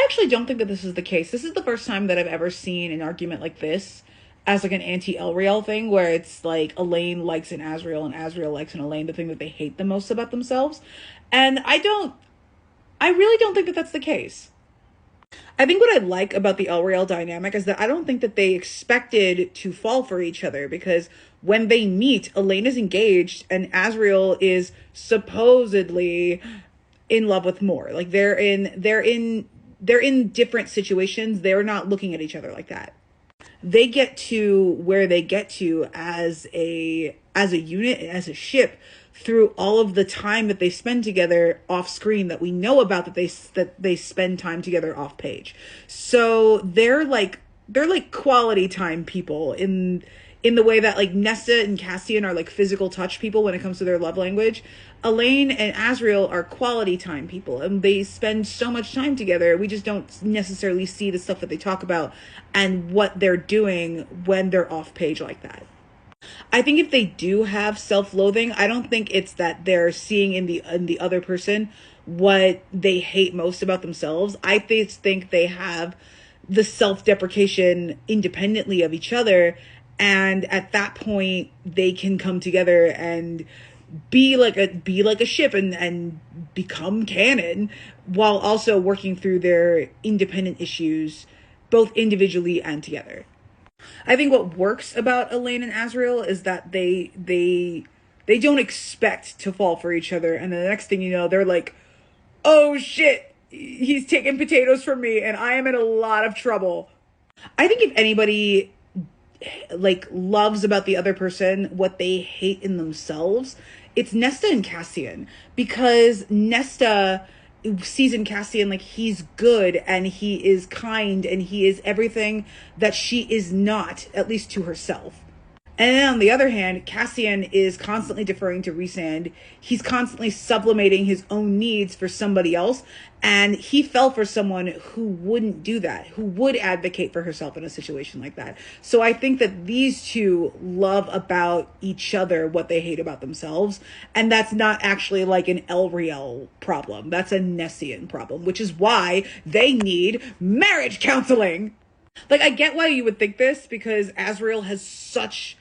actually don't think that this is the case. This is the first time that I've ever seen an argument like this as like an anti-ELRIEL thing, where it's like Elaine likes an Asriel and Asriel likes an Elaine, the thing that they hate the most about themselves. And I really don't think that that's the case. I think what I like about the ELRIEL dynamic is that I don't think that they expected to fall for each other, because when they meet, Elaine is engaged and Asriel is supposedly in love with Moore. Like they're in different situations. They're not looking at each other like that. They get to where they get to as a unit, as a ship, through all of the time that they spend together off screen that we know about, that they spend time together off page. So they're like quality time people in the way that like Nesta and Cassian are like physical touch people when it comes to their love language. Elaine and Asriel are quality time people, and they spend so much time together. We just don't necessarily see the stuff that they talk about and what they're doing when they're off page like that. I think if they do have self-loathing, I don't think it's that they're seeing in the other person what they hate most about themselves. I think they have the self-deprecation independently of each other, and at that point they can come together and be like a ship and become canon, while also working through their independent issues both individually and together. I think what works about Elaine and Asriel is that they don't expect to fall for each other, and then the next thing you know, they're like, oh shit, he's taking potatoes from me and I am in a lot of trouble. I think if anybody like loves about the other person what they hate in themselves, it's Nesta and Cassian, because Nesta sees in Cassian like he's good and he is kind and he is everything that she is not, at least to herself. And then on the other hand, Cassian is constantly deferring to Rhysand. He's constantly sublimating his own needs for somebody else. And he fell for someone who wouldn't do that, who would advocate for herself in a situation like that. So I think that these two love about each other what they hate about themselves. And that's not actually like an ELRIEL problem. That's a Nessian problem, which is why they need marriage counseling. Like, I get why you would think this, because Asriel has such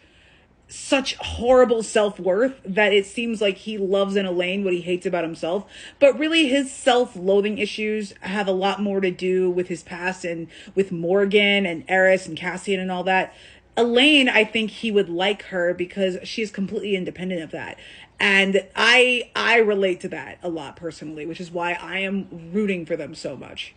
horrible self-worth that it seems like he loves in Elaine what he hates about himself. But really, his self-loathing issues have a lot more to do with his past and with Morgan and Eris and Cassian and all that. Elaine, I think he would like her because she is completely independent of that. And I relate to that a lot personally, which is why I am rooting for them so much.